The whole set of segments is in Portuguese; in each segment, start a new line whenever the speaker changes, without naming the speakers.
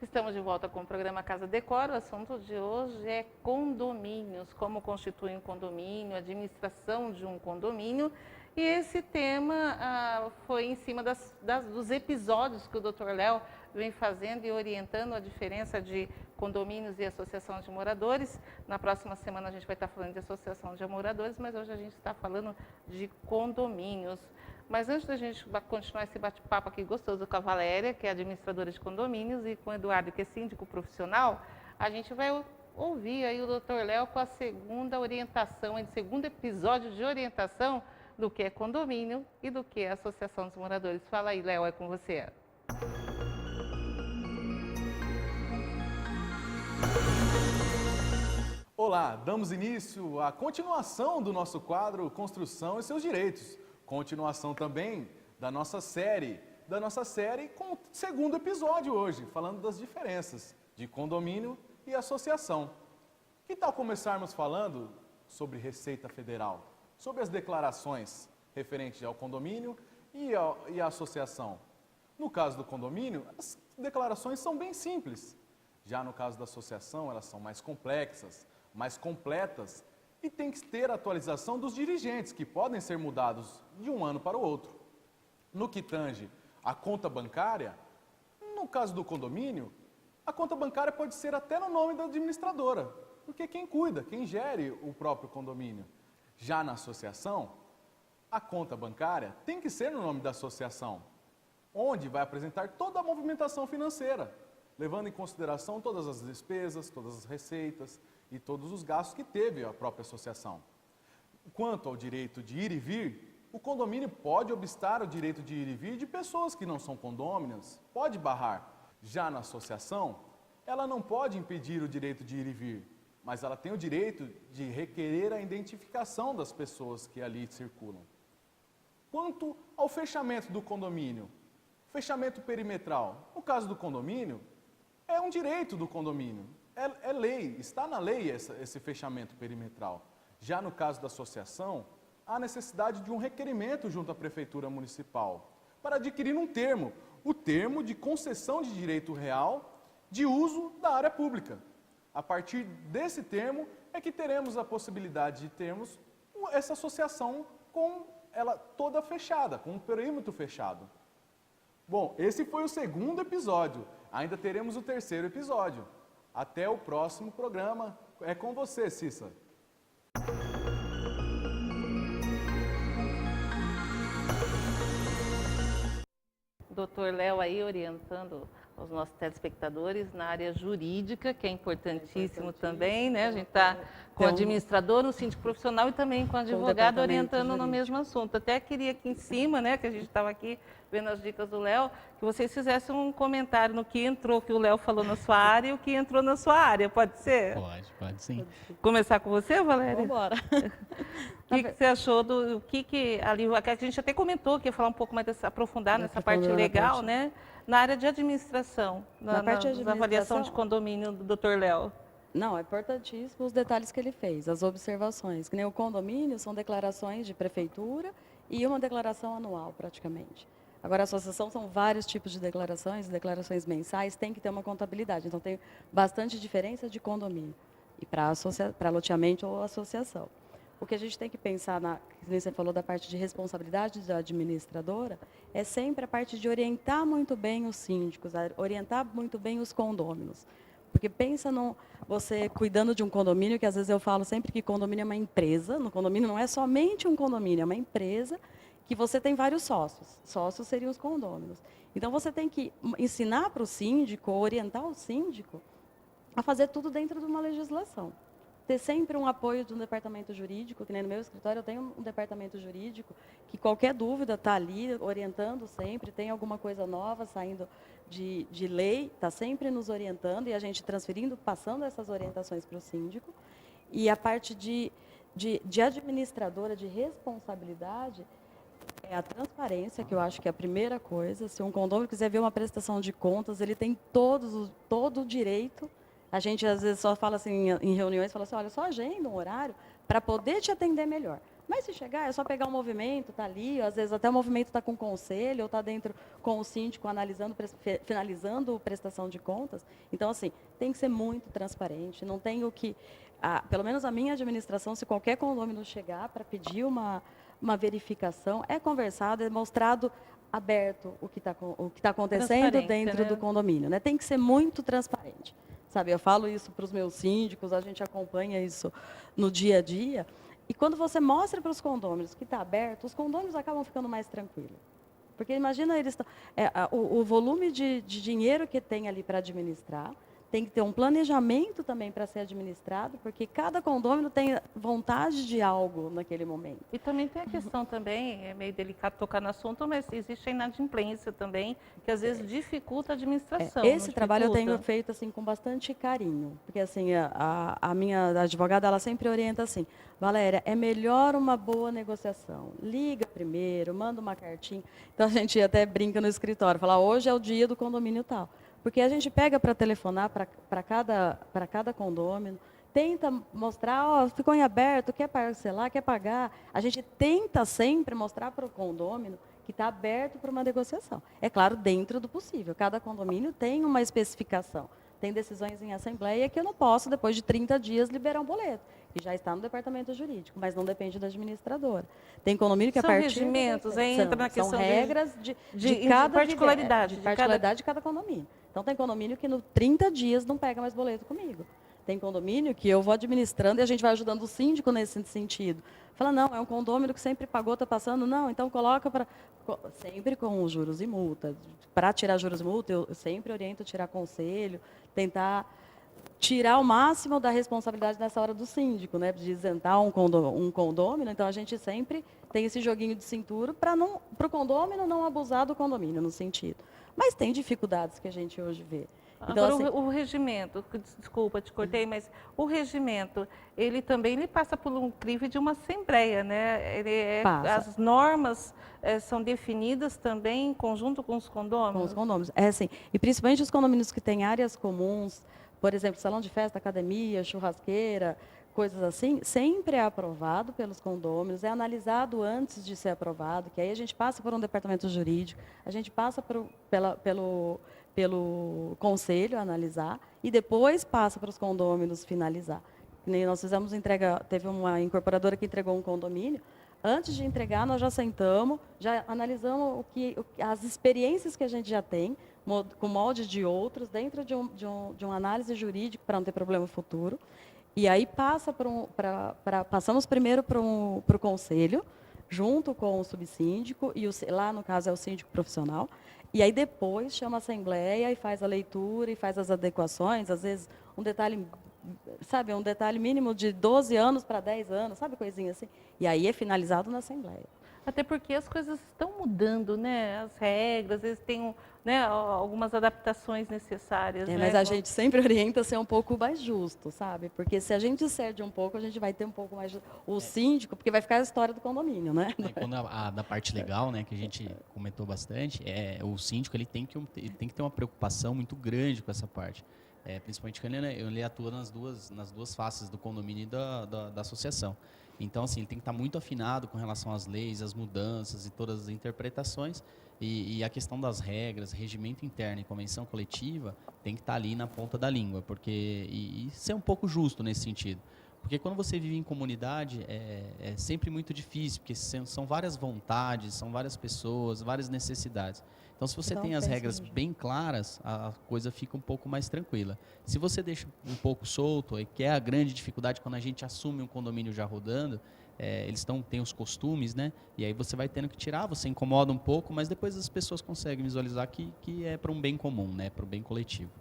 Estamos de volta com o programa Casa Decor. O assunto de hoje é condomínios, como constitui um condomínio, administração de um condomínio. E esse tema foi em cima dos episódios que o Dr. Léo vem fazendo e orientando a diferença de condomínios e associação de moradores. Na próxima semana a gente vai estar falando de associação de moradores, mas hoje a gente está falando de condomínios. Mas antes da gente continuar esse bate-papo aqui gostoso com a Valéria, que é administradora de condomínios, e com o Eduardo, que é síndico profissional, a gente vai ouvir aí o Dr. Léo com a segunda orientação, o segundo episódio de orientação do que é condomínio e do que é associação dos moradores. Fala aí, Léo, é com você.
Olá, damos início à continuação do nosso quadro Construção e seus Direitos. Continuação também da nossa série com o segundo episódio hoje, falando das diferenças de condomínio e associação. Que tal começarmos falando sobre Receita Federal, sobre as declarações referentes ao condomínio e à associação? No caso do condomínio, as declarações são bem simples. Já no caso da associação, elas são mais complexas, mais completas, e tem que ter atualização dos dirigentes, que podem ser mudados de um ano para o outro. No que tange a conta bancária, no caso do condomínio, a conta bancária pode ser até no nome da administradora, porque quem cuida, quem gere o próprio condomínio. Já na associação, a conta bancária tem que ser no nome da associação, onde vai apresentar toda a movimentação financeira, levando em consideração todas as despesas, todas as receitas e todos os gastos que teve a própria associação. Quanto ao direito de ir e vir, o condomínio pode obstar o direito de ir e vir de pessoas que não são condôminas, pode barrar. Já na associação, ela não pode impedir o direito de ir e vir, mas ela tem o direito de requerer a identificação das pessoas que ali circulam. Quanto ao fechamento do condomínio, fechamento perimetral, no caso do condomínio, é um direito do condomínio. É lei, está na lei esse fechamento perimetral. Já no caso da associação, há necessidade de um requerimento junto à Prefeitura Municipal para adquirir um termo, o termo de concessão de direito real de uso da área pública. A partir desse termo é que teremos a possibilidade de termos essa associação com ela toda fechada, com um perímetro fechado. Bom, esse foi o segundo episódio, ainda teremos o terceiro episódio. Até o próximo programa. É com você, Cissa.
Doutor Léo aí orientando os nossos telespectadores na área jurídica, que é importantíssimo também, né? A gente está com o administrador, o síndico profissional e também com o advogado orientando no mesmo assunto. Até queria aqui em cima, né, que a gente estava aqui vendo as dicas do Léo, que vocês fizessem um comentário no que entrou, que o Léo falou na sua área e o que entrou na sua área, pode ser?
Pode sim.
Começar com você, Valéria?
Vamos embora.
O que você achou do que ali, a gente até comentou que ia falar um pouco mais, aprofundar nessa parte legal, né? Na área de administração, na avaliação de condomínio do Dr. Léo.
Não, é importantíssimo os detalhes que ele fez, as observações. Que nem o condomínio são declarações de prefeitura e uma declaração anual, praticamente. Agora, a associação são vários tipos de declarações mensais, tem que ter uma contabilidade. Então, tem bastante diferença de condomínio e para loteamento ou associação. O que a gente tem que pensar, como você falou da parte de responsabilidade da administradora, é sempre a parte de orientar muito bem os síndicos, orientar muito bem os condôminos. Porque pensa você cuidando de um condomínio, que às vezes eu falo sempre que condomínio é uma empresa, no condomínio não é somente um condomínio, é uma empresa que você tem vários sócios. Sócios seriam os condôminos. Então, você tem que ensinar para o síndico, orientar o síndico a fazer tudo dentro de uma legislação. Ter sempre um apoio de um departamento jurídico, que nem no meu escritório eu tenho um departamento jurídico, que qualquer dúvida está ali orientando sempre, tem alguma coisa nova saindo de lei, está sempre nos orientando e a gente transferindo, passando essas orientações para o síndico. E a parte de administradora, de responsabilidade, é a transparência, que eu acho que é a primeira coisa. Se um condomínio quiser ver uma prestação de contas, ele tem todo o direito. A gente, às vezes, só fala assim, em reuniões, fala assim, olha, só agenda um horário para poder te atender melhor. Mas se chegar, é só pegar um movimento, está ali, às vezes até o movimento está com o conselho, ou está dentro com o síndico, analisando, finalizando prestação de contas. Então, assim, tem que ser muito transparente, não tem o que... pelo menos a minha administração, se qualquer condômino chegar para pedir uma verificação, é conversado, é mostrado aberto o que está acontecendo dentro do condomínio, né? Tem que ser muito transparente, sabe? Eu falo isso para os meus síndicos, a gente acompanha isso no dia a dia. E quando você mostra para os condôminos que está aberto, os condôminos acabam ficando mais tranquilos. Porque imagina eles... o volume de dinheiro que tem ali para administrar, tem que ter um planejamento também para ser administrado, porque cada condômino tem vontade de algo naquele momento.
E também tem a questão também, é meio delicado tocar no assunto, mas existe a inadimplência também, que às vezes dificulta a administração.
Esse trabalho eu tenho feito assim com bastante carinho, porque assim a minha advogada ela sempre orienta assim, Valéria, é melhor uma boa negociação. Liga primeiro, manda uma cartinha. Então a gente até brinca no escritório, fala, hoje é o dia do condomínio tal. Porque a gente pega para telefonar para cada condômino, tenta mostrar, ó, ficou em aberto, quer parcelar, quer pagar. A gente tenta sempre mostrar para o condômino que está aberto para uma negociação. É claro, dentro do possível. Cada condomínio tem uma especificação. Tem decisões em assembleia que eu não posso, depois de 30 dias, liberar um boleto. Que já está no departamento jurídico, mas não depende da administradora. Tem condomínio que a partir...
São regimentos, entra na questão
são regras de cada
particularidade.
particularidade de cada condomínio. Então, tem condomínio que, no 30 dias, não pega mais boleto comigo. Tem condomínio que eu vou administrando e a gente vai ajudando o síndico nesse sentido. Fala, não, é um condomínio que sempre pagou, está passando. Não, então coloca para... Sempre com os juros e multa. Para tirar juros e multa, eu sempre oriento tirar conselho, tentar tirar o máximo da responsabilidade nessa hora do síndico, né? De isentar um condômino. Então, a gente sempre tem esse joguinho de cintura para o condômino não abusar do condomínio, no sentido. Mas tem dificuldades que a gente hoje vê. Então,
agora,
assim,
o regimento, desculpa, te cortei, mas o regimento, ele também passa por um crivo de uma assembleia, né? As normas são definidas também em conjunto com os condôminos?
Com os condôminos, sim. E principalmente os condôminos que têm áreas comuns, por exemplo, salão de festa, academia, churrasqueira, coisas assim, sempre é aprovado pelos condôminos, é analisado antes de ser aprovado, que aí a gente passa por um departamento jurídico, a gente passa pelo conselho analisar e depois passa para os condôminos finalizar. Nós fizemos entrega, teve uma incorporadora que entregou um condomínio. Antes de entregar, nós já sentamos, já analisamos as experiências que a gente já tem, com molde de outros, dentro de uma análise jurídica para não ter problema futuro. E aí passamos primeiro para o conselho, junto com o subsíndico, e lá no caso é o síndico profissional. E aí depois chama a assembleia e faz a leitura e faz as adequações, às vezes um detalhe, sabe, um detalhe mínimo de 12 anos para 10 anos, sabe, coisinha assim. E aí é finalizado na assembleia.
Até porque as coisas estão mudando, né? As regras, às vezes tem, né, algumas adaptações necessárias. Né?
Mas a gente sempre orienta a ser um pouco mais justo, sabe? Porque se a gente cede um pouco, a gente vai ter um pouco mais o síndico, porque vai ficar a história do condomínio, né?
Quando da parte legal, né, que a gente comentou bastante, o síndico ele tem que ter uma preocupação muito grande com essa parte. Principalmente quando ele atua nas duas faces do condomínio e da associação. Então, assim, ele tem que estar muito afinado com relação às leis, às mudanças e todas as interpretações. E a questão das regras, regimento interno e convenção coletiva tem que estar ali na ponta da língua, e ser um pouco justo nesse sentido. Porque quando você vive em comunidade, é sempre muito difícil, porque são várias vontades, são várias pessoas, várias necessidades. Então, se você tem as regras bem claras, a coisa fica um pouco mais tranquila. Se você deixa um pouco solto, que é a grande dificuldade quando a gente assume um condomínio já rodando, eles têm os costumes, né? E aí você vai tendo que tirar, você incomoda um pouco, mas depois as pessoas conseguem visualizar que é para um bem comum, né? Para o bem coletivo.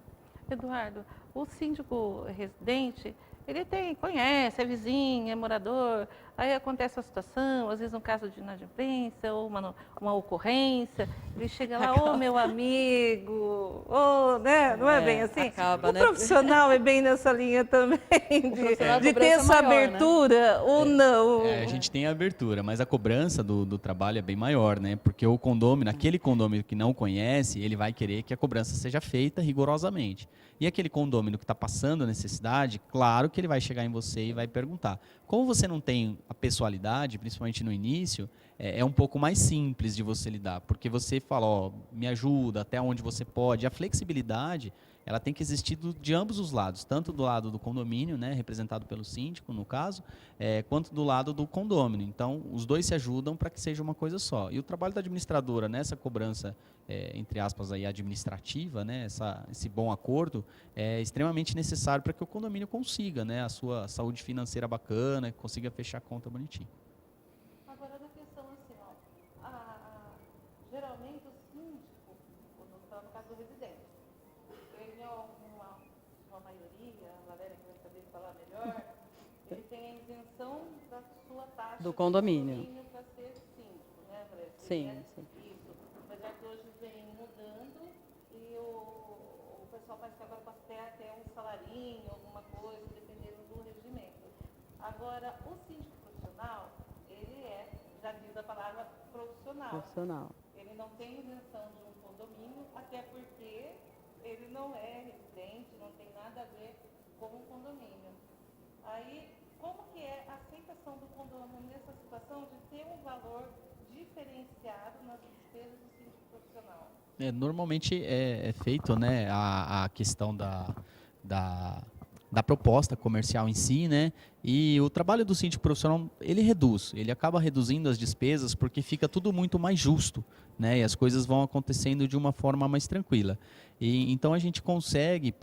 Eduardo, o síndico residente, ele conhece, é vizinho, é morador, aí acontece a situação, às vezes um caso de inadimplência ou uma ocorrência, ele chega lá, ô meu amigo, né? Não é bem assim?
Acaba,
o profissional é bem nessa linha também, de ter essa abertura, né? Ou não.
A gente tem a abertura, mas a cobrança do trabalho é bem maior, né? Porque o condomínio, aquele condomínio que não conhece, ele vai querer que a cobrança seja feita rigorosamente. E aquele condomínio que está passando necessidade, claro que ele vai chegar em você e vai perguntar. Como você não tem a pessoalidade, principalmente no início, é um pouco mais simples de você lidar, porque você fala, ó, me ajuda até onde você pode. A flexibilidade, ela tem que existir de ambos os lados, tanto do lado do condomínio, né, representado pelo síndico, no caso, quanto do lado do condômino. Então, os dois se ajudam para que seja uma coisa só. E o trabalho da administradora nessa cobrança, entre aspas, aí, administrativa, né, esse bom acordo, é extremamente necessário para que o condomínio consiga, né, a sua saúde financeira bacana, consiga fechar a conta bonitinho.
Agora, na questão assim, ó, geralmente o síndico, no caso do residente, ele é uma maioria, a Valéria que vai saber falar melhor, ele tem a isenção da sua taxa
Do condomínio.
para ser síndico, né, Valéria?
Sim, sim.
Isso. Apesar que hoje vem mudando e o pessoal parece que agora pode ter até um salarinho, alguma coisa, dependendo do regimento. Agora, o síndico profissional, ele já diz a palavra profissional. Ele não tem isenção de um condomínio, até porque ele não é residente, não tem nada a ver com o condomínio. Aí, como que é a aceitação do condomínio nessa situação de ter um valor diferenciado nas despesas do síndico profissional?
Normalmente é feito, né, a questão da proposta comercial em si, né? E o trabalho do síndico profissional, ele acaba reduzindo as despesas porque fica tudo muito mais justo, né? E as coisas vão acontecendo de uma forma mais tranquila. E então a gente consegue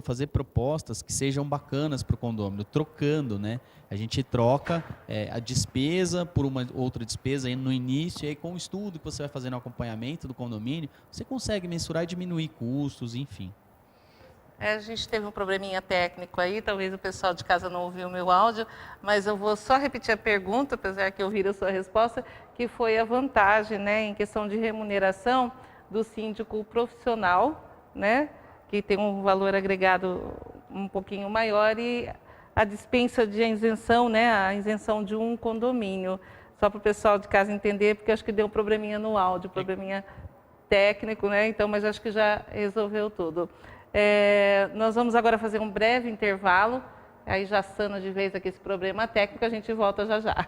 fazer propostas que sejam bacanas para o condomínio, trocando, né? A gente troca a despesa por uma outra despesa aí no início, e aí com o estudo que você vai fazer no acompanhamento do condomínio, você consegue mensurar e diminuir custos, enfim.
A gente teve um probleminha técnico aí, talvez o pessoal de casa não ouviu o meu áudio, mas eu vou só repetir a pergunta, apesar que eu ouvi a sua resposta, que foi a vantagem, né, em questão de remuneração do síndico profissional, né, que tem um valor agregado um pouquinho maior, e a dispensa de isenção, né, a isenção de um condomínio. Só para o pessoal de casa entender, porque acho que deu um probleminha no áudio, probleminha técnico, né, então, mas acho que já resolveu tudo. Nós vamos agora fazer um breve intervalo, aí já sana de vez aqui esse problema técnico, a gente volta já já.